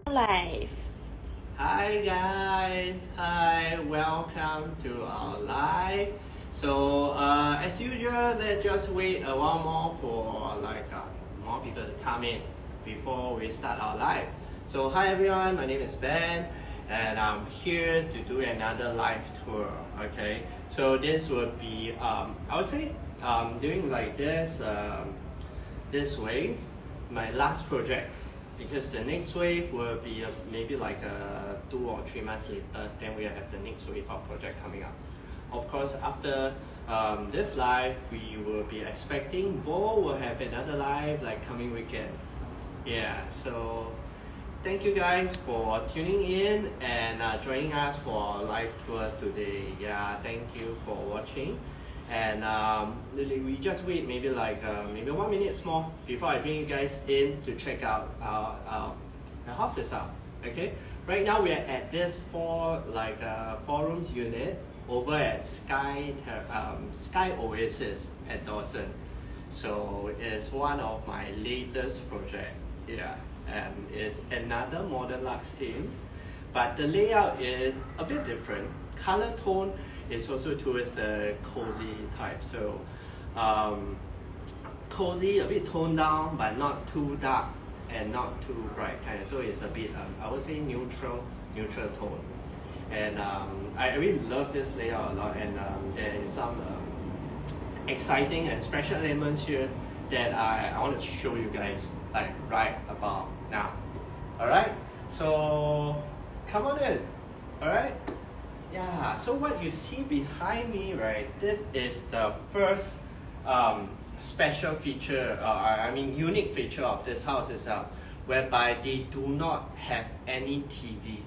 Life. Hi guys, hi, welcome to our live. As usual, let's just wait a while more for more people to come in before we start our live. So hi everyone, my name is Ben and I'm here to do another live tour. Okay, so this would be I would say doing like this way, my last project, because the next wave will be maybe 2 or 3 months later, then we'll have the next wave of project coming up. Of course, after this live, we will be expecting Bo will have another live like coming weekend. Yeah, so thank you guys for tuning in and joining us for our live tour today. Yeah, thank you for watching. And we just wait maybe 1 minute more before I bring you guys in to check out our house itself. Okay, right now we are at this four rooms unit over at SkyOasis at Dawson. So it's one of my latest project. Yeah, and it's another modern Luxe theme, but the layout is a bit different. Color tone is also towards the cozy type. So cozy, a bit toned down, but not too dark and not too bright kind of. So it's a bit, I would say neutral tone. And I really love this layout a lot. And there is some exciting and special elements here that I want to show you guys right about now. All right. So come on in. All right. Yeah, so what you see behind me, right, this is the first special feature, unique feature of this house itself, whereby they do not have any TV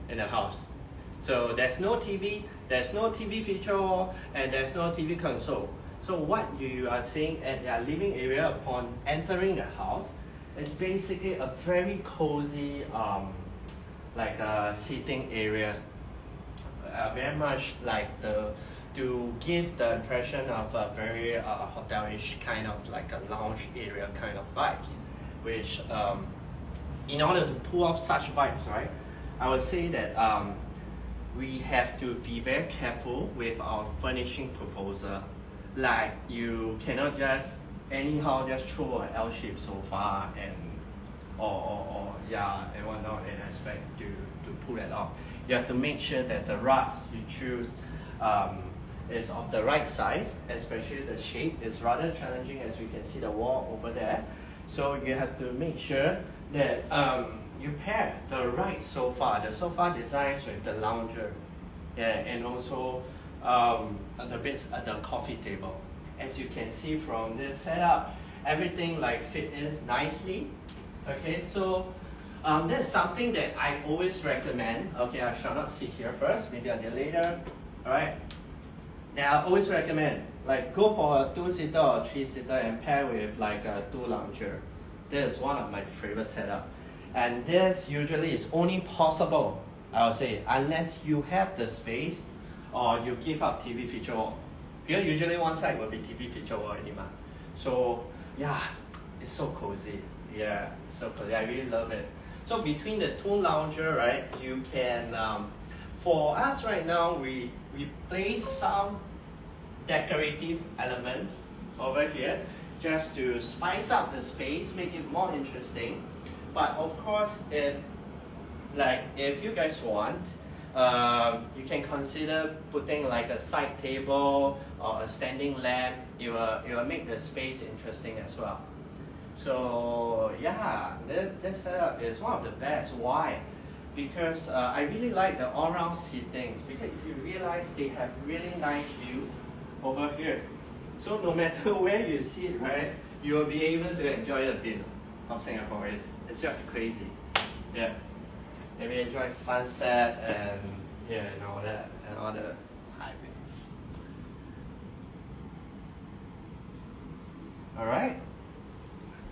in the house. So there's no TV feature wall, and there's no TV console. So what you are seeing at their living area upon entering the house is basically a very cozy, seating area. Very much to give the impression of a very hotelish kind of like a lounge area kind of vibes, which in order to pull off such vibes, right, I would say that we have to be very careful with our furnishing proposal. Like you cannot just anyhow just throw an L-shaped sofa and and whatnot and expect to pull it off. You have to make sure that the rugs you choose is of the right size, especially the shape is rather challenging, as you can see the wall over there. So you have to make sure that you pair the right sofa, the sofa designs with the lounger, and also the coffee table. As you can see from this setup, everything fit in nicely. Okay, so that's something that I always recommend. Okay, I shall not sit here first, maybe I'll do later. Alright. Now I always recommend go for a 2-seater or 3-seater and pair with a 2 lounger. This is one of my favorite setup. And this usually is only possible, I would say, unless you have the space or you give up TV feature wall. Because usually one side will be TV feature wall anymore. So yeah, it's so cozy. Yeah, so cozy. I really love it. So between the 2 lounger, right, you can, for us right now, we place some decorative elements over here just to spice up the space, make it more interesting. But of course, if you guys want, you can consider putting a side table or a standing lamp. It will make the space interesting as well. So yeah, this setup is one of the best. Why? Because I really like the all-round seating. Because if you realize they have really nice view over here. So no matter where you sit, right, you will be able to enjoy the view of Singapore. It's just crazy. Yeah. Maybe enjoy sunset and all that and all the highway. All right.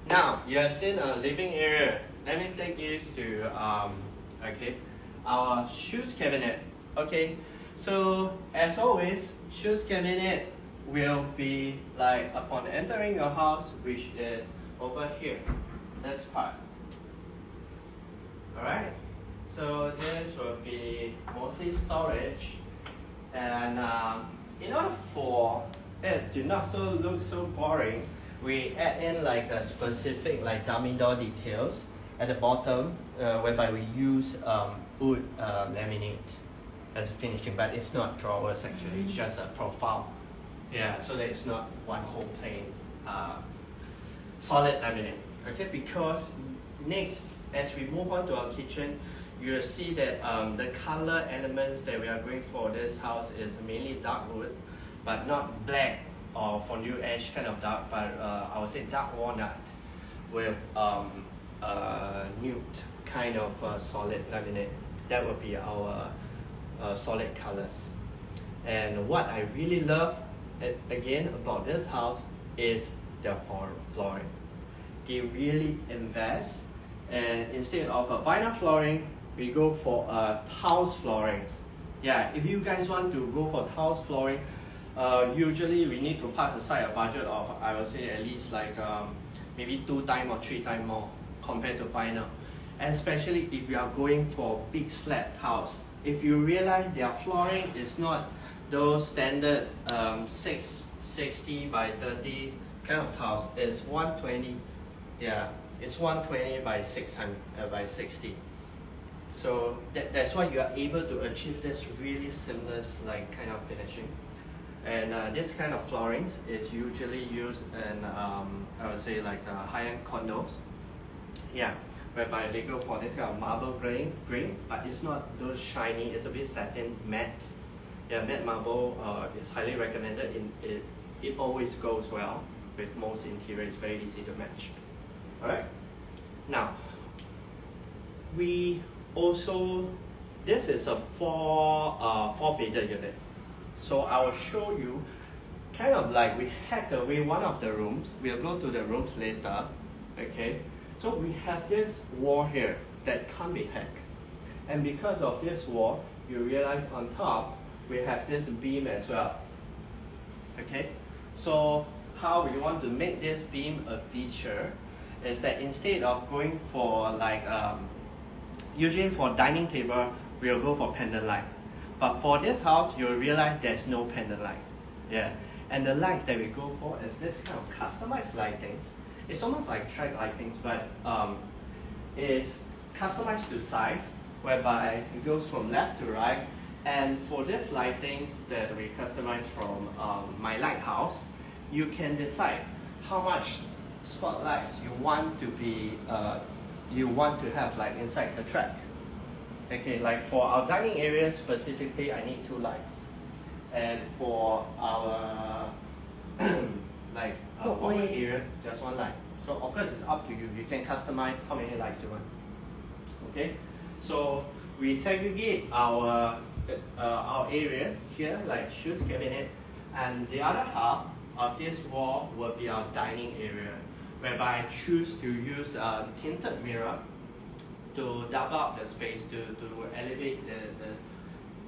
Now you have seen a living area. Let me take you to our shoes cabinet. Okay, so as always, shoes cabinet will be upon entering your house, which is over here, this part. Alright, so this will be mostly storage, and in order for it to not look so boring, we add in like a specific like dummy door details at the bottom, whereby we use wood laminate as a finishing, but it's not drawers actually, it's just a profile. Yeah, so that it's not one whole plain solid laminate. Okay, because next, as we move on to our kitchen, you'll see that the color elements that we are going for this house is mainly dark wood, but not black or fondue ash kind of dark, but I would say dark walnut with nude kind of solid laminate. That would be our solid colors. And what I really love again about this house is their flooring. They really invest, and instead of a vinyl flooring, we go for tiles floorings. Yeah, if you guys want to go for tiles flooring, usually we need to put aside a budget of, I would say, at least like maybe 2 times or 3 times more compared to vinyl. Especially if you are going for big slab tiles. If you realize their flooring is not those standard 660 by 30 kind of tiles, it's 120. Yeah, it's 120 by 600 by 60. So that's why you are able to achieve this really seamless like kind of finishing. And this kind of floorings is usually used in I would say like high-end condos. Yeah, whereby they go for this kind of marble grain, but it's not those shiny. It's a bit satin matte. Yeah, matte marble is highly recommended. It always goes well with most interiors. It's very easy to match. All right. Now, we also, this is a four-bedded unit. So I will show you kind of like we hacked away one of the rooms. We'll go to the rooms later. Okay. So we have this wall here that can't be hacked. And because of this wall, you realize on top, we have this beam as well. Okay. So how we want to make this beam a feature is that instead of going for like, usually for dining table, we'll go for pendant light. But for this house, you'll realize there's no pendant light. Yeah. And the lights that we go for is this kind of customized lightings. It's almost like track lightings, but it's customized to size, whereby it goes from left to right. And for this lightings that we customize from my Lighthouse, you can decide how much spotlights you want to be, you want to have like inside the track. Okay, like for our dining area specifically, I need 2 lights, and for our like open area, just 1 light. So of course it's up to you. You can customize how many lights you want. Okay, so we segregate our area here like shoes cabinet, and the other half of this wall will be our dining area, whereby I choose to use a tinted mirror to double up the space, to elevate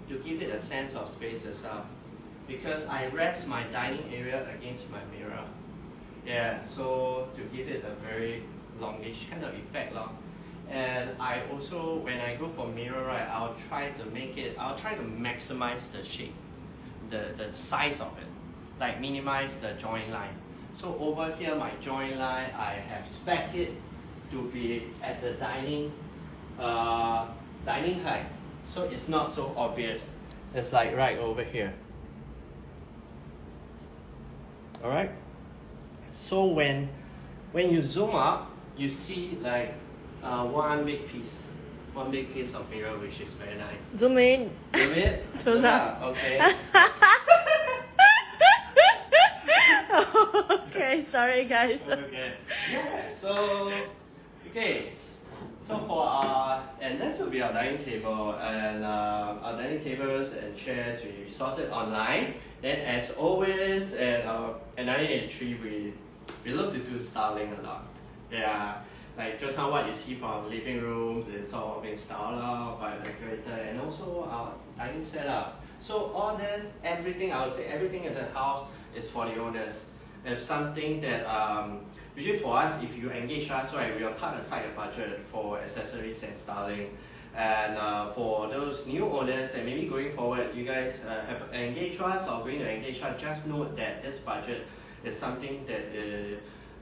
to give it a sense of space itself. Because I rest my dining area against my mirror. Yeah, so to give it a very longish kind of effect. And I also, when I go for mirror, right, I'll try to maximize the shape, the size of it. Like minimize the joint line. So over here, my joint line, I have spec it to be at the dining height. So it's not so obvious. It's like right over here. Alright? So when you zoom up, you see like one big piece of mirror, which is very nice. Zoom in. Zoom in? Zoom up. Okay. Okay, sorry guys. Okay. Yeah, so for and this will be our dining table, and our dining tables and chairs we sorted online. Then as always, at 1983 we love to do styling a lot. Yeah, like just now what you see from living rooms is all being styled out by the decorator, and also our dining setup. So all this, everything, I would say everything in the house is for the owners. If something that usually for us, if you engage us, right, we will part aside a budget for accessories and styling. And for those new owners and maybe going forward, you guys have engaged us or going to engage us, just note that this budget is something that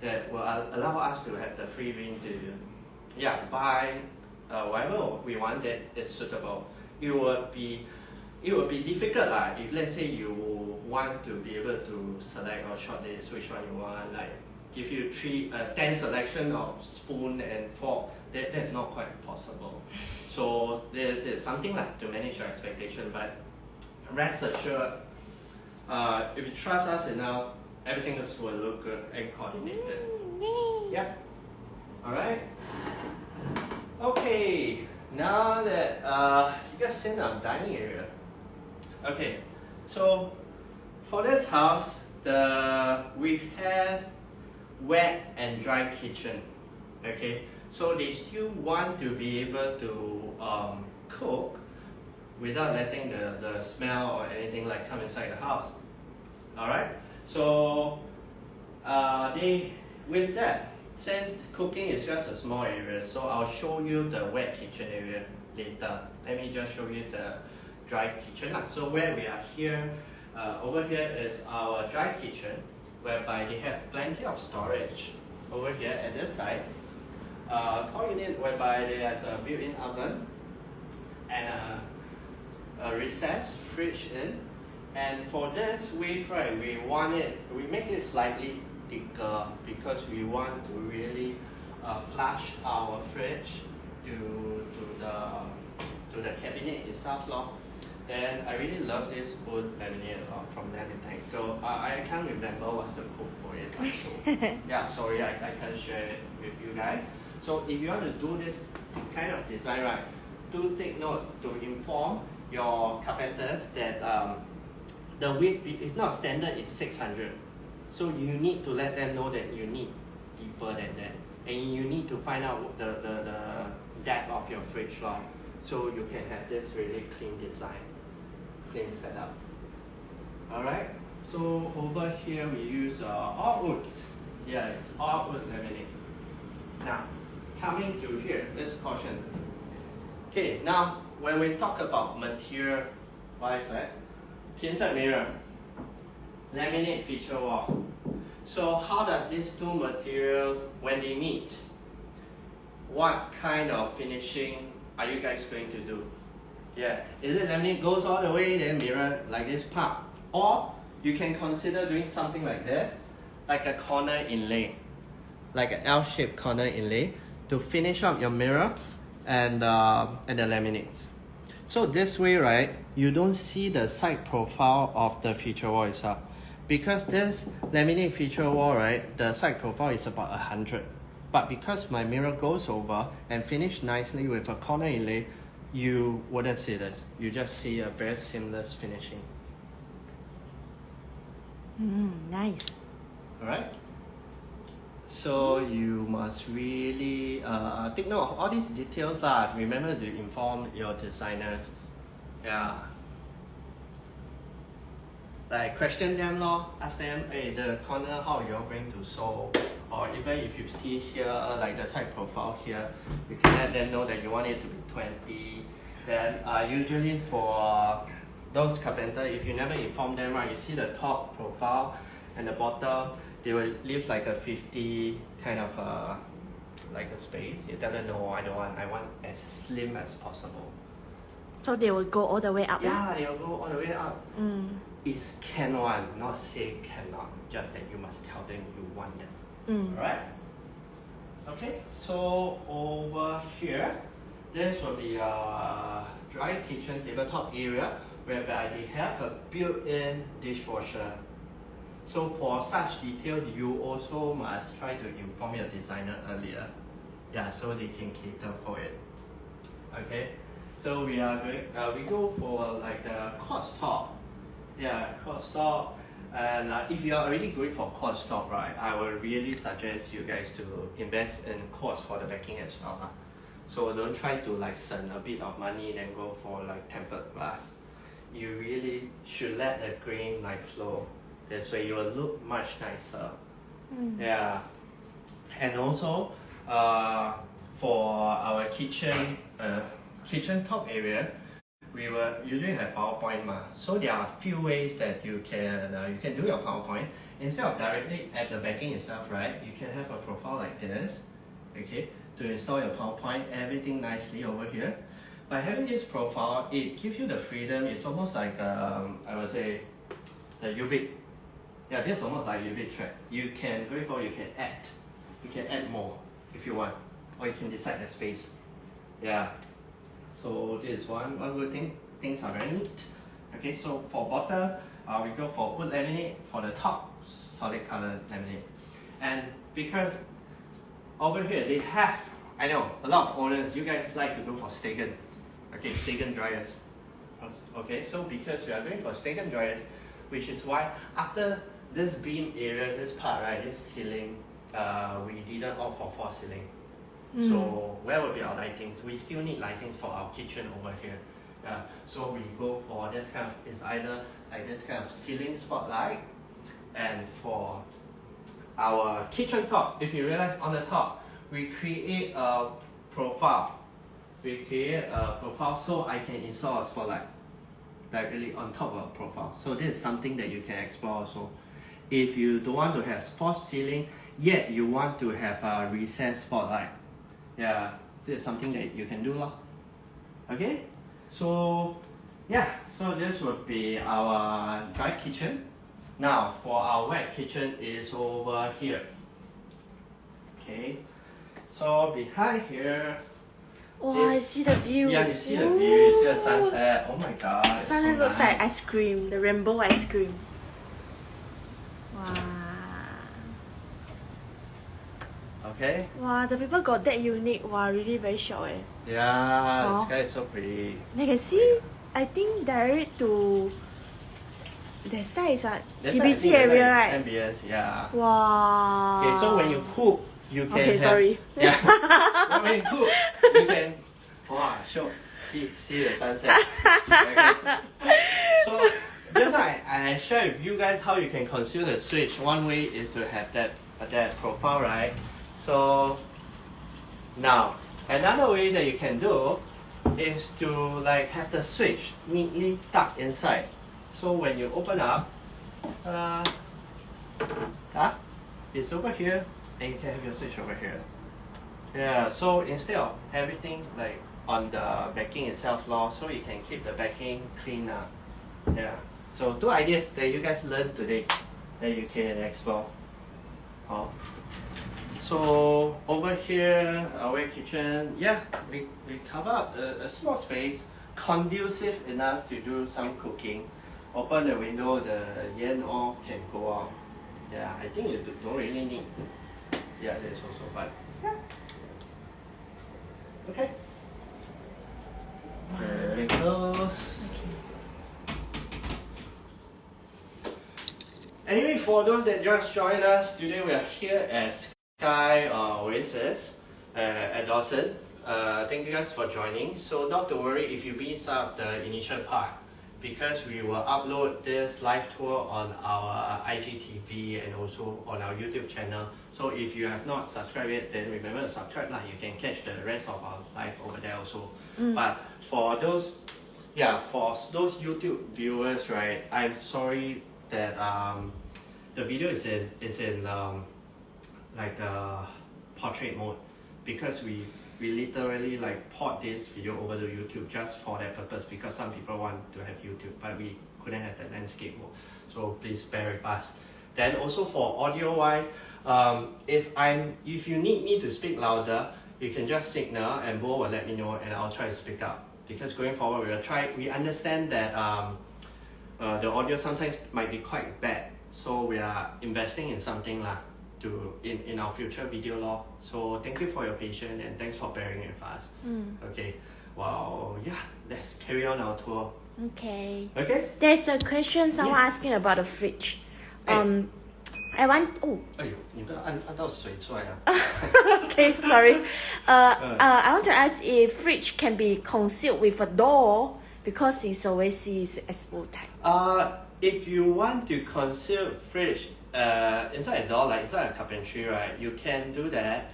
that will allow us to have the free rein to buy whatever we want that is suitable. It will be difficult if let's say you want to be able to select or shortlist which one you want, like give you 10 selection of spoon and fork. That's not quite possible. So there's something like to manage your expectation, but rest assured, if you trust us enough, everything else will look good and coordinated. Yeah. Alright. Okay. Now that you guys seen our dining area. Okay. So for this house, we have wet and dry kitchen. Okay. So they still want to be able to cook without letting the smell or anything like come inside the house. Alright? So with that, since cooking is just a small area, so I'll show you the wet kitchen area later. Let me just show you the dry kitchen. So where we are here, over here is our dry kitchen, whereby they have plenty of storage. Over here at this side, tall unit whereby there's a built-in oven and a recessed fridge in. And for this width, right, we make it slightly thicker because we want to really flush our fridge to the cabinet itself. And I really love this old laminate from laminate. So I can't remember what's the code for it. So, yeah, sorry, I can't share it with you guys. So if you want to do this kind of design, right, do take note to inform your carpenters that the width, if not standard, is 600. So you need to let them know that you need deeper than that. And you need to find out the depth of your fridge lot, so you can have this really clean design, clean setup. Alright, so over here we use all wood. Yeah, it's all wood laminate. Now, coming to here, this portion. Okay, now when we talk about material wise, right? Tinted mirror, laminate feature wall. So how does these two materials, when they meet, what kind of finishing are you guys going to do? Yeah, is it laminate goes all the way, then mirror like this part? Or you can consider doing something like this, like a corner inlay, like an L-shaped corner inlay to finish up your mirror and the laminate. So this way, right, you don't see the side profile of the feature wall itself. Because this laminate feature wall, right, the side profile is about 100. But because my mirror goes over and finish nicely with a corner inlay, you wouldn't see this. You just see a very seamless finishing. Nice. Alright? So you must really take note of all these details lah. Remember to inform your designers. Yeah. Like question them lor. Ask them, hey, the corner how you're going to sew. Or even if you see here, like the side profile here, you can let them know that you want it to be 20. Then usually for those carpenters, if you never inform them, right, you see the top profile and the bottom, they will leave like a 50 kind of like a space. You tell them, no, I don't want, I want as slim as possible. So they will go all the way up? Yeah, they will go all the way up. It's can one, not say cannot. Just that you must tell them you want them. Alright? Okay, so over here, this will be a dry kitchen tabletop area whereby they have a built-in dishwasher. So for such details, you also must try to inform your designer earlier. Yeah, so they can cater for it. Okay, so we are going, we go for like the quartz top. Yeah, quartz top. And if you are already going for quartz top, right, I will really suggest you guys to invest in quartz for the backing as well. So don't try to like spend a bit of money then go for like tempered glass. You really should let the grain like flow. This way you will look much nicer. Yeah. And also for our kitchen top area, we will usually have PowerPoint so there are a few ways that you can do your PowerPoint. Instead of directly at the backing itself, right, you can have a profile like this, okay, to install your PowerPoint, everything nicely over here. By having this profile, it gives you the freedom. It's almost like I would say the UV. Yeah, this is almost like UV track. You can add more if you want, or you can decide the space. Yeah. So this is one good thing. Things are very neat. Okay, so for bottom, we go for wood laminate. For the top, solid color laminate. And because over here they have, I know a lot of owners, you guys like to go for Stegen. Okay, Stegen dryers. Okay, so because we are going for Stegen dryers, which is why after this beam area, this part, right, this ceiling, we didn't opt for false ceiling. So where will be our lighting? We still need lighting for our kitchen over here. So we go for this kind of, it's either like this kind of ceiling spotlight. And for our kitchen top, if you realize on the top, we create a profile. So I can install a spotlight directly on top of a profile. So this is something that you can explore also. If you don't want to have false ceiling, yet you want to have a recessed spotlight, yeah, this is something that you can do. Okay, so yeah, so this would be our dry kitchen. Now for our wet kitchen is over here. Okay, so behind here, oh, I see the view. Yeah, you see the view, you see the sunset. Oh my god. Sunset so looks nice. like ice cream, the rainbow ice cream. Wow. Okay. Wow, the people got that unique. Wow, really very short. Yeah, Oh. the sky is so pretty. You can see, I think direct to that side is That's TBC why I think area, like right? Ambience, yeah. Wow. Okay, so when you cook, you can Okay, have, sorry. Yeah. When you cook, you can, wow, sure. See the sunset. Okay. So just like I share with you guys how you can conceal the switch. One way is to have that profile, right? So now another way that you can do is to like have the switch neatly tucked inside. So when you open up, it's over here, and you can have your switch over here. Yeah, so instead of everything like on the backing itself, so you can keep the backing clean. Yeah. So 2 ideas that you guys learned today that you can explore. So over here, our kitchen, yeah, we cover up a small space, conducive enough to do some cooking. Open the window, the yen all can go out. Yeah, I think you don't really need. Yeah, there's also, but yeah. Okay. There it goes. Anyway, for those that just joined us, today we are here at SkyOasis at Dawson. Thank you guys for joining. So not to worry if you missed out the initial part, because we will upload this live tour on our IGTV and also on our YouTube channel. So if you have not subscribed yet, then remember to subscribe. You can catch the rest of our live over there also. But for those YouTube viewers, right, I'm sorry that the video is in like portrait mode, because we literally like port this video over to YouTube just for that purpose, because some people want to have YouTube but we couldn't have the landscape mode. So please bear with us. Then also for audio wise, if you need me to speak louder, you can just signal and Bo will let me know and I'll try to speak up. Because going forward we understand that the audio sometimes might be quite bad, so we are investing in something in our future video . So thank you for your patience and thanks for bearing with us. Okay, wow, yeah, let's carry on our tour. Okay. Okay. There's a question someone asking about the fridge. I want. Oh. 哎呦，你不要按到水出来啊。Okay, sorry. I want to ask if fridge can be concealed with a door, because it's always expo type. If you want to conceal fridge, inside a door, like inside a carpentry, right? You can do that,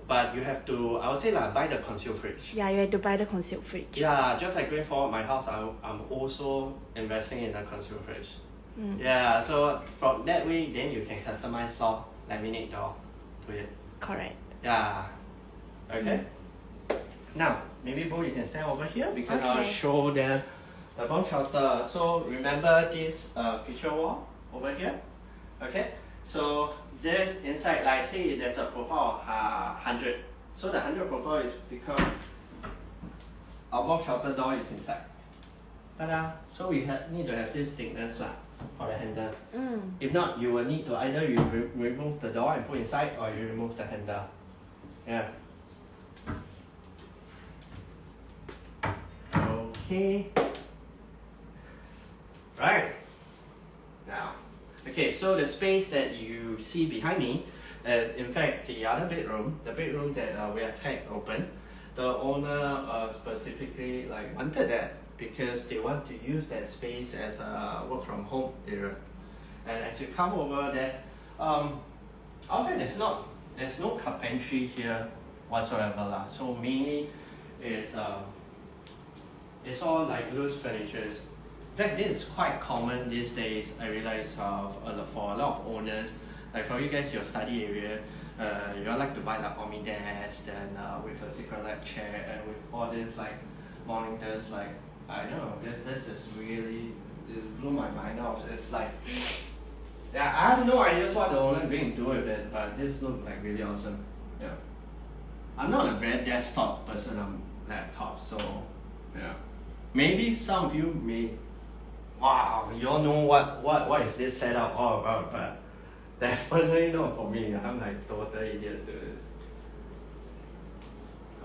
but you have to, I would say, like, buy the concealed fridge. Yeah, you have to buy the concealed fridge. Yeah, just like going forward, my house, I'm also investing in a concealed fridge. Mm. Yeah, so from that way, then you can customize or laminate door to it. Correct. Yeah. Okay. Now, maybe Bo, you can stand over here because I'll Okay. show them the bomb shelter. So remember this feature wall over here? Okay. So this inside, like say there's a profile of 100. So the 100 profile is because our bomb shelter door is inside. Ta-da! So we need to have this thickness lah for the handle. If not, you will need to either you remove the door and put inside, or you remove the handle. Yeah. Okay. Right. Now, okay, so the space that you see behind me is in fact the other bedroom, the bedroom that we have had open. The owner specifically wanted that because they want to use that space as a work from home area. And as you come over there, outside there's no carpentry here whatsoever lah. So mainly it's all like loose furniture. In fact, this is quite common these days. I realize for a lot of owners, like for you guys, your study area, you all like to buy like Omnidesk and with a secret lab chair and with all these like monitors. Like I don't know, this is really, it blew my mind off. It's like, yeah, I have no idea what the owner is going to do with it, but this looks like really awesome. Yeah, I'm not a very desktop person on laptop, so yeah. Maybe some of you may, wow, you all know what is this setup all about, but definitely not for me. I'm like total idiot to it.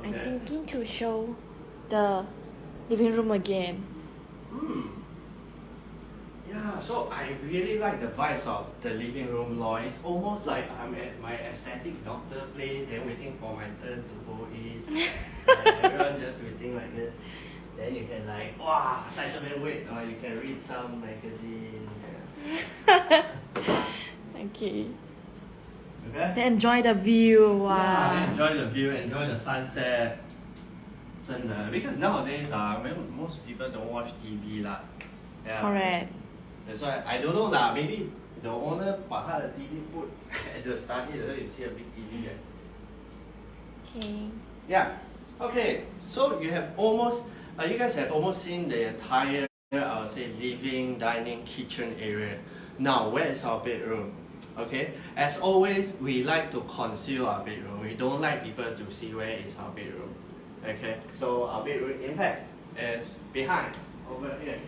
I'm thinking to show the living room again. Yeah, so I really like the vibes of the living room law. It's almost like I'm at my aesthetic doctor place, then waiting for my turn to go in. And everyone just waiting like this. Then you can like, wow, touch a weight, or you can read some magazine. Yeah. Okay. Okay? Then enjoy the view. Wow. Yeah, enjoy the view, enjoy the sunset. 真的, because nowadays most people don't watch TV lah. Yeah. Correct. That's why I don't know lah. Maybe the owner 把他的 TV put at the study, so you see a big TV there. Okay. Yeah. Okay. So you have almost, you guys have almost seen the entire, I would say, living, dining, kitchen area. Now, where is our bedroom? Okay. As always, we like to conceal our bedroom. We don't like people to see where is our bedroom. Okay. So our bedroom, in fact, is behind, over here.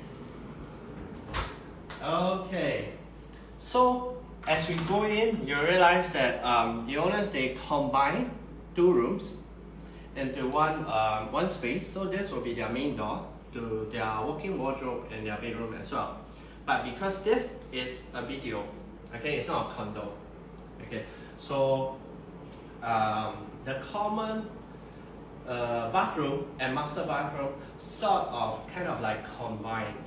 Okay, so as we go in, you realize that the owners, they combine two rooms into one space. So this will be their main door to their walk-in wardrobe and their bedroom as well. But because this is a BTO, okay, it's not a condo. Okay, so the common bathroom and master bathroom sort of kind of like combined.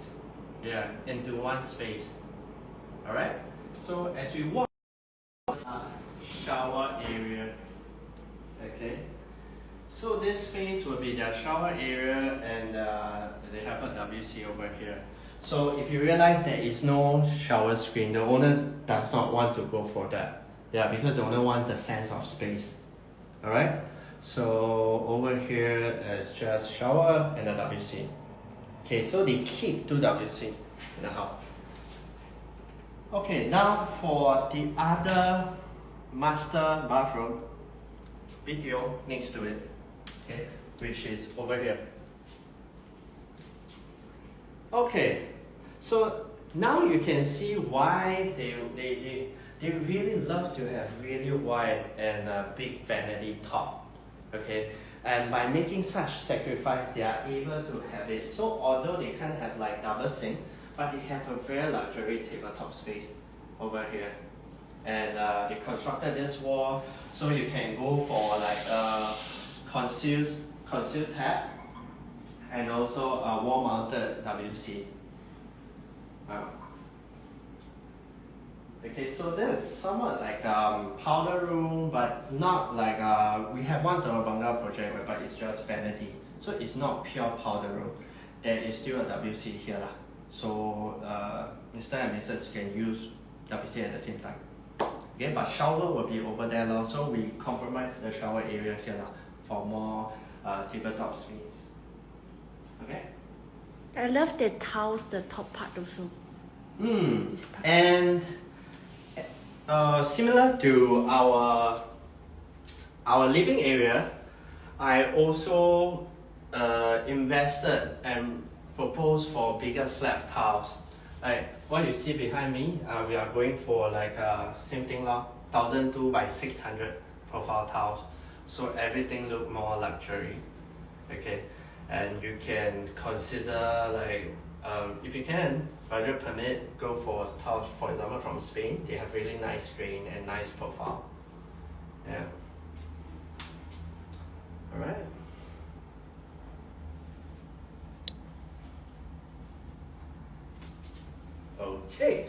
Yeah, into one space. Alright? So as we walk, shower area. Okay. So this space will be their shower area, and they have a WC over here. So if you realize there is no shower screen, the owner does not want to go for that. Yeah, because the owner wants a sense of space. Alright? So over here is just shower and a WC. Okay, so they keep two WC in the house. Okay, now for the other master bathroom, BTO next to it, okay, which is over here. Okay, so now you can see why they really love to have really wide and big vanity top. Okay. And by making such sacrifice, they are able to have it. So although they can't have like double sink, but they have a very luxury tabletop space over here. And they constructed this wall so you can go for like a concealed tab and also a wall mounted WC. Okay, so this is somewhat like powder room, but not like we have one Terabangga project, but it's just vanity. So it's not pure powder room. There is still a WC here lah. So Mr. and Mrs. can use WC at the same time. Okay, but shower will be over there lor. So we compromise the shower area here lah for more tabletop space. Okay. I love the tiles, the top part also. This part. And similar to our living area, I also invested and proposed for bigger slab tiles. Like what you see behind me, we are going for like same thing lah, 1002 by 600 profile tiles. So everything look more luxury. Okay, and you can consider like if you can budget permit, go for tiles, for example from Spain. They have really nice grain and nice profile. Yeah. All right. Okay.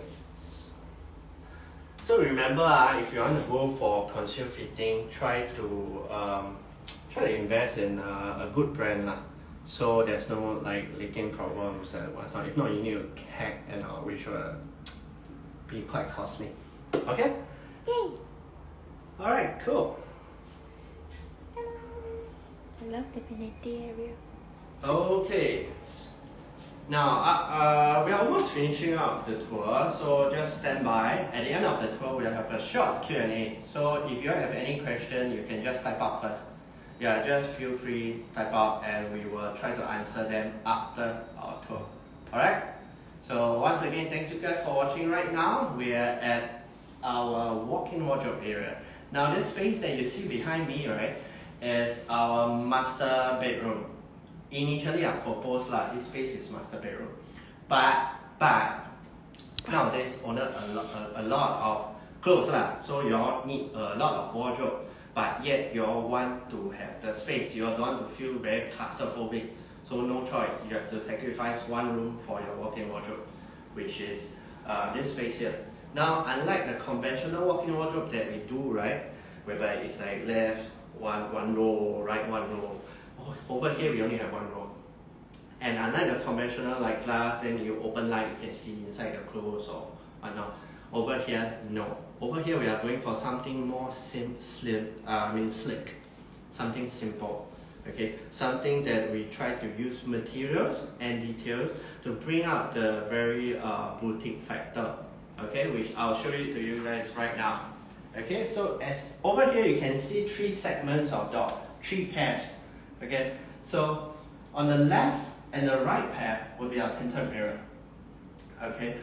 So remember, if you want to go for concealed fitting, try to invest in a good brand lah. So there's no like leaking problems and whatnot. If not, you need to hack and all, which will be quite costly. Okay? Yay! Alright, cool. I love the vanity area. Okay. Now, we are almost finishing up the tour, so just stand by. At the end of the tour, we'll have a short Q&A. So if you have any question, you can just type up first. Yeah, just feel free, type up, and we will try to answer them after our tour. Alright? So once again, thanks you guys for watching right now. We are at our walk-in wardrobe area. Now this space that you see behind me, right, is our master bedroom. Initially I proposed this space is master bedroom. But nowadays order a lot of clothes so you all need a lot of wardrobe. But yet you all want to have the space, you all don't want to feel very claustrophobic. So no choice, you have to sacrifice one room for your walk-in wardrobe, which is this space here. Now, unlike the conventional walk-in wardrobe that we do, right, whereby it's like left one row, right one row. Over here we only have one row. And unlike the conventional like glass, then you open light, you can see inside the clothes or whatnot. Over here, no. Over here we are going for something more slick, something simple. Okay, something that we try to use materials and details to bring out the very boutique factor. Okay, which I'll show you to you guys right now. Okay, so as over here you can see 3 segments of door, 3 pairs. Okay, so on the left and the right pair will be our tinted mirror. Okay,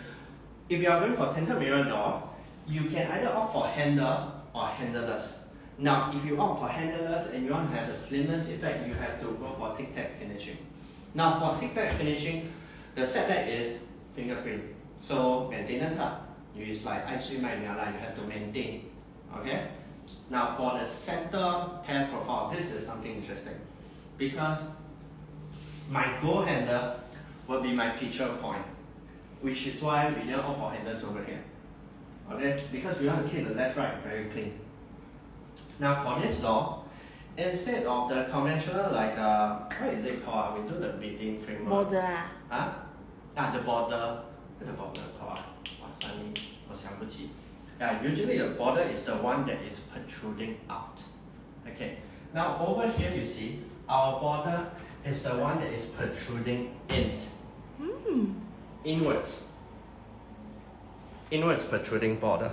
if you are going for tinted mirror door, you can either opt for handle or handleless. Now, if you opt for handleless and you want to have the slimness effect, you have to go for tic-tac finishing. Now, for tic-tac finishing, the setback is fingerprint. So, maintenance you like you have to maintain. Okay. Now, for the center pair profile, this is something interesting because my gold handle will be my feature point, which is why we didn't opt for handles over here. Okay, because we want to keep the left right very clean. Now for this door, instead of the conventional what is it called? We do the beading framework. Border. The border. The border called. Yeah, usually the border is the one that is protruding out. Okay. Now over here you see our border is the one that is protruding in. Inwards. Inwards protruding border.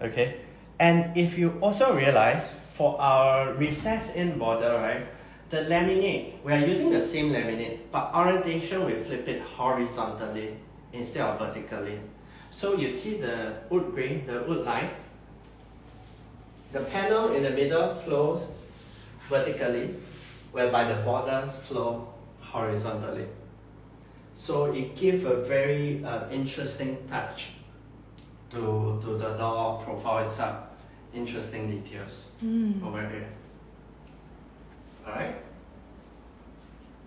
Okay. And if you also realize for our recessed in border, right, the laminate, we are using the same laminate, but orientation we flip it horizontally instead of vertically. So you see the wood grain, the wood line, the panel in the middle flows vertically, whereby the borders flow horizontally. So it gives a very interesting touch to the door profile itself. Interesting details over here. Alright?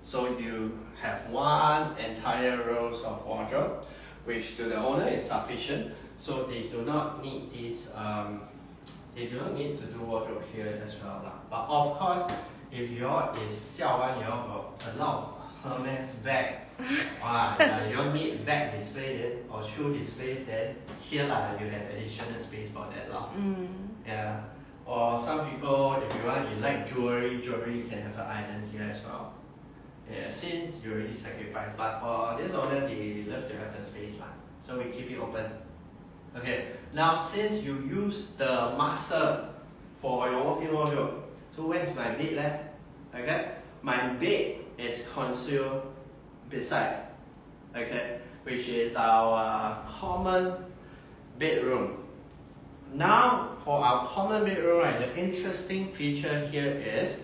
So you have one entire rows of wardrobe which to the owner is sufficient. So they do not need this. They do not need to do wardrobe here as well lah. But of course, if y'all is 小 one, y'all got a lot of Hermes bag. You all need bag display then, or shoe displays then. Here lah, you have additional space for that lah. Yeah. Or some people, if you like jewelry, you can have an island here as well. Yeah, since you already sacrificed, but for this owner, they love to have the space lah. So we keep it open. Okay, now since you use the master for your walk-in wardrobe, so where's my bed left? Okay, my bed is concealed beside, okay, which is our common bedroom. Now for our common bedroom, right, the interesting feature here is,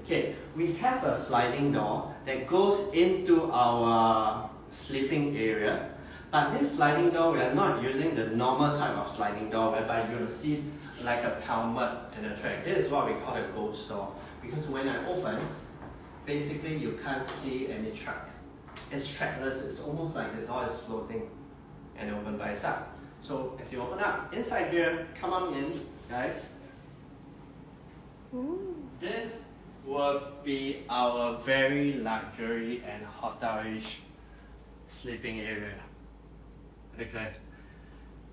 okay, we have a sliding door that goes into our sleeping area. But this sliding door, we are not using the normal type of sliding door whereby you'll see like a pelmet and a track. This is what we call a ghost door. Because when I open, basically you can't see any track. It's trackless, it's almost like the door is floating and open by itself. So as you open up, inside here, come on in, guys. This will be our very luxury and hotelish sleeping area. Okay.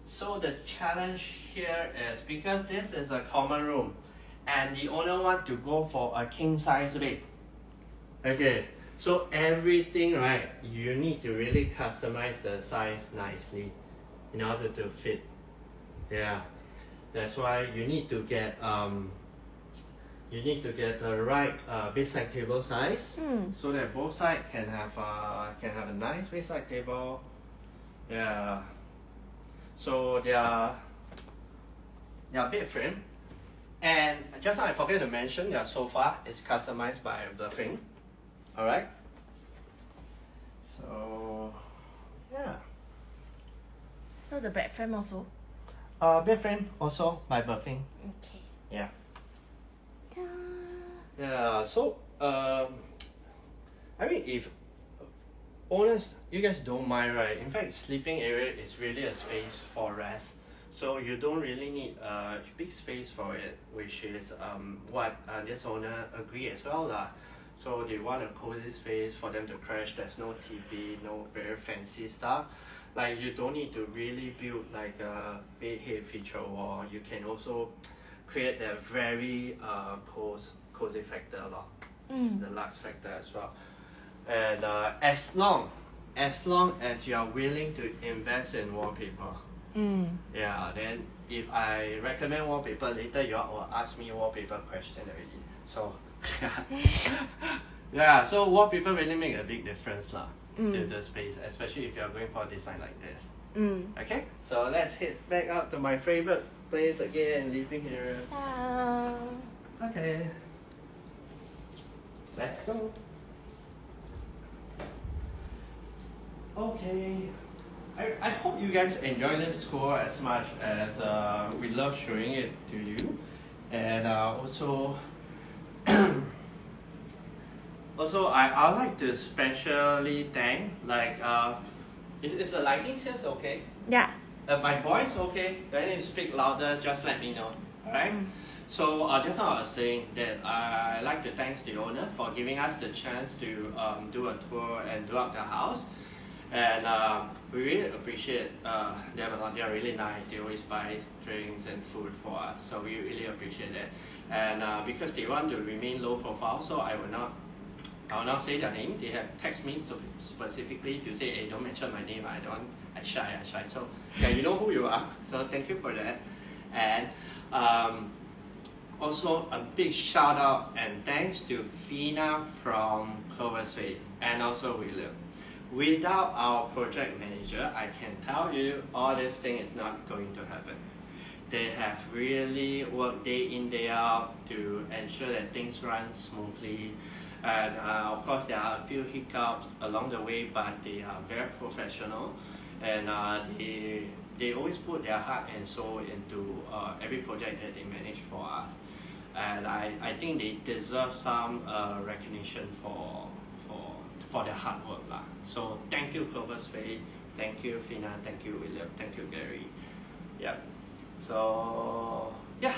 So the challenge here is because this is a common room and the owner wants to go for a king size bed. Okay. So everything, right, you need to really customize the size nicely in order to fit. Yeah. That's why you need to get the right bedside table size so that both sides can have a nice bedside table. Yeah. So their bed frame, and just now I forget to mention their sofa is customized by Bluffing. All right. So yeah. So the bed frame also. Bed frame also by Bluffing. Okay. Yeah. Ta. Yeah. So I mean if owners, you guys don't mind, right? In fact, sleeping area is really a space for rest. So you don't really need a big space for it, which is what this owner agree as well lah. So they want a cozy space for them to crash. There's no TV, no very fancy stuff. Like you don't need to really build like a bed head feature wall. You can also create that very cozy factor lah, the luxe factor as well. And as long as you are willing to invest in wallpaper, yeah, then if I recommend wallpaper, later you all will ask me wallpaper question already. So yeah, so wallpaper really make a big difference lah to the space, especially if you are going for a design like this. Okay, so let's head back up to my favorite place again, living area. Okay, let's go. Okay, I hope you guys enjoy this tour as much as we love showing it to you, and also I like to specially thank is the lighting sense okay? Yeah. My voice okay? Do I need to speak louder? Just let me know. Alright. So just now I was saying that I like to thank the owner for giving us the chance to do a tour and do up the house. And we really appreciate them a lot. They're really nice. They always buy drinks and food for us. So we really appreciate that. And because they want to remain low profile, so I will not say their name. They have texted me specifically to say, hey, don't mention my name. I shy. So yeah, you know who you are. So thank you for that. And also a big shout out and thanks to Fina from Clover Space and also William. Without our project manager, I can tell you all this thing is not going to happen. They have really worked day in, day out to ensure that things run smoothly. And of course, there are a few hiccups along the way, but they are very professional. And they always put their heart and soul into every project that they manage for us. And I think they deserve some recognition for their hard work lah. So thank you Clover Space, Thank you, Fina. Thank you, William. Thank you, Gary. Yep. So yeah,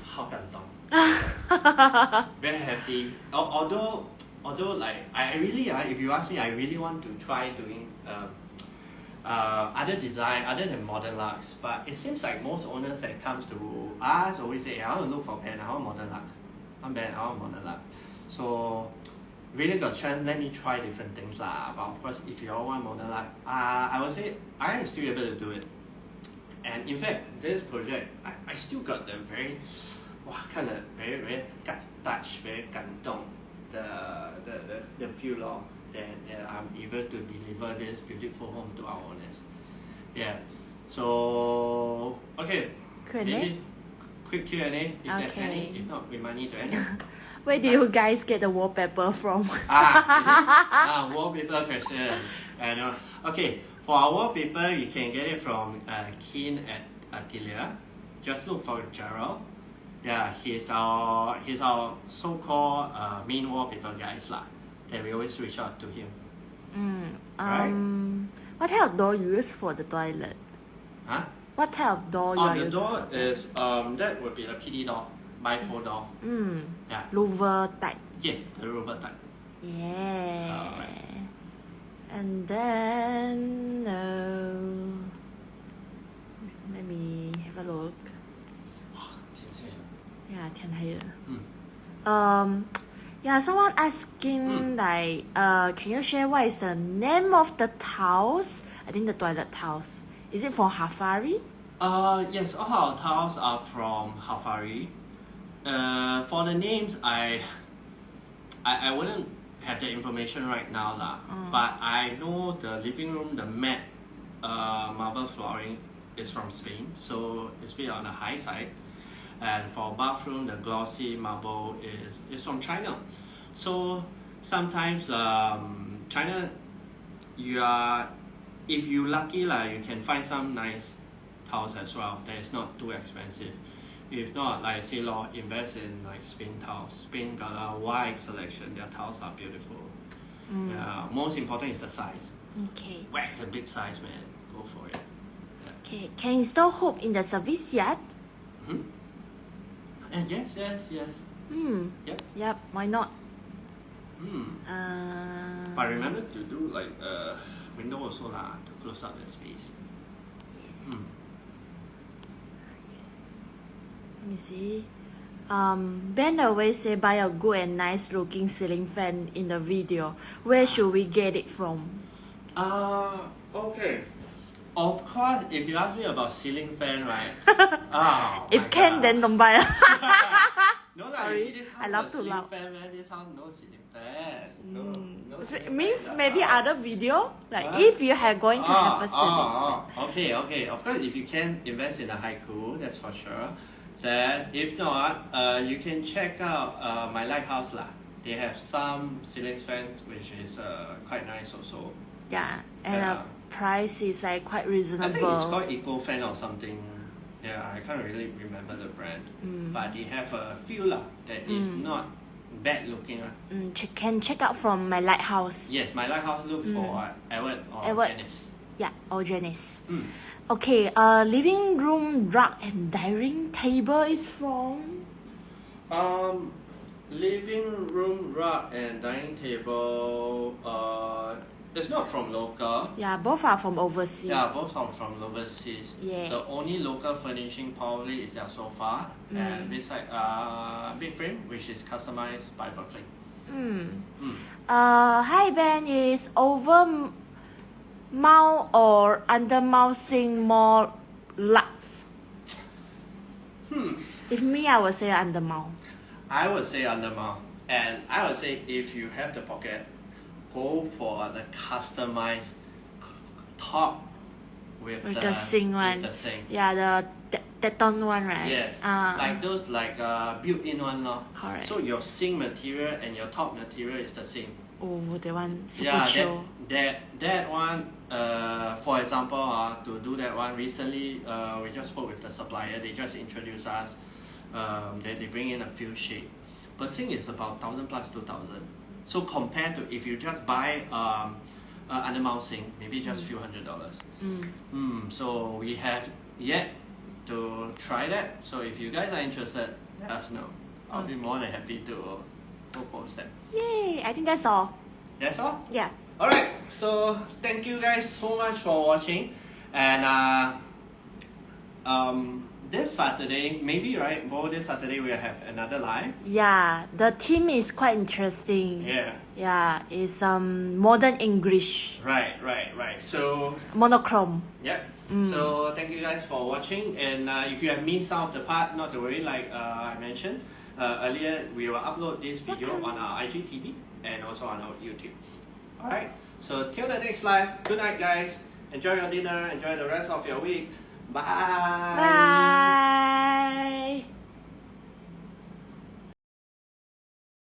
how can I very happy. Although like I really if you ask me, I really want to try doing other design other than modern luxe. But it seems like most owners that comes to us always say, I want to look for pen, I want modern luxe. I'm bad, I want modern luxe. So really got chance, let me try different things lah. But of course, if you all want modern luxe, I would say I am still able to do it. And in fact, this project, I still got the very, kind of very touch, very 感动 the feel that I'm able to deliver this beautiful home to our owners. Yeah. So okay. Q&A? Quick Q&A if there's any. If not, we might need to end. Where do you guys get the wallpaper from? Wallpaper question. I know. Okay, for our wallpaper, you can get it from Keen at Atelier. Just look for Gerald. Yeah, he's our so-called main wallpaper guys lah. That we always reach out to him. Right? What type of door you use for the toilet? Huh? What type of door you use? The door is that would be the PD door, bifold door. Yeah. Louver type. Yes, the rubber type. Yeah. Right. And then let me have a look. Yeah, 天黑了. Yeah, someone asking like, can you share what is the name of the tiles? I think the toilet tiles. Is it from Hafari? Yes, all our tiles are from Hafari. For the names, I wouldn't have the information right now lah. But I know the living room, the matte marble flooring is from Spain, so it's a bit on the high side. And for bathroom, the glossy marble is from China. So sometimes China, if you lucky lah, you can find some nice tiles as well that is not too expensive. If not, like I say, invest in like Spain tiles. Spain got a wide selection. Their tiles are beautiful. Most important is the size. Okay. Whack the big size, man. Go for it. Yeah. Okay. Can install hoop in the service yard? And yes. Yep. Yep. Why not? But remember to do like window also lah to close up the space. Let me see. Ben always say buy a good and nice looking ceiling fan in the video. Where should we get it from? Okay. Of course, if you ask me about ceiling fan, right? If can, then don't buy. No, Sorry, you see this house, I love to ceiling laugh. fan, man. This house no ceiling fan. No So it ceiling means fan, maybe lah. other video, like if you are going to have a ceiling fan. Okay. Of course, if you can invest in a haiku, that's for sure. Then, if not, you can check out my Lighthouse lah. They have some ceiling fans which is quite nice also. Yeah, and the price is like quite reasonable. I think it's called Eco Fan or something. Yeah, I can't really remember the brand. But they have a few lah that is not bad looking. Can check out from my Lighthouse. Yes, my Lighthouse look for Edward or Edward. Janice. Yeah, or Janice. Okay, living room rug and dining table is from? Living room rug and dining table. It's not from local. Yeah, both are from overseas. Yeah, both are from overseas. Yeah. The only local furnishing probably is their sofa and beside big frame, which is customized by Berkeley. Hi Ben, is overmount or undermount sink more luxe? If me, I would say undermount. I would say undermount, and I would say if you have the pocket, go for the customized top with the sink one. With the sink. Yeah, the Teton one, right? Yes. Like those built-in one lor. Correct. So your sink material and your top material is the same. Oh, that one super chill. That one. For example, to do that one recently, we just spoke with the supplier. They just introduced us. They bring in a few shades. But sink is about 1,000 plus 2,000. So compared to if you just buy undermount sink, maybe just few $100s. So we have yet to try that. So if you guys are interested, let us know. I'll be more than happy to propose that. Yay! I think that's all. That's all? Yeah. Alright, so thank you guys so much for watching. And this Saturday, maybe right, this Saturday we'll have another live. Yeah, the theme is quite interesting. Yeah. Yeah, it's modern English. Right. So Monochrome. yep. So thank you guys for watching. And if you have missed some of the part, not to worry. Like I mentioned earlier, we will upload this video on our IGTV and also on our YouTube. Alright. So till the next live. Good night, guys. Enjoy your dinner. Enjoy the rest of your week. Bye. Bye.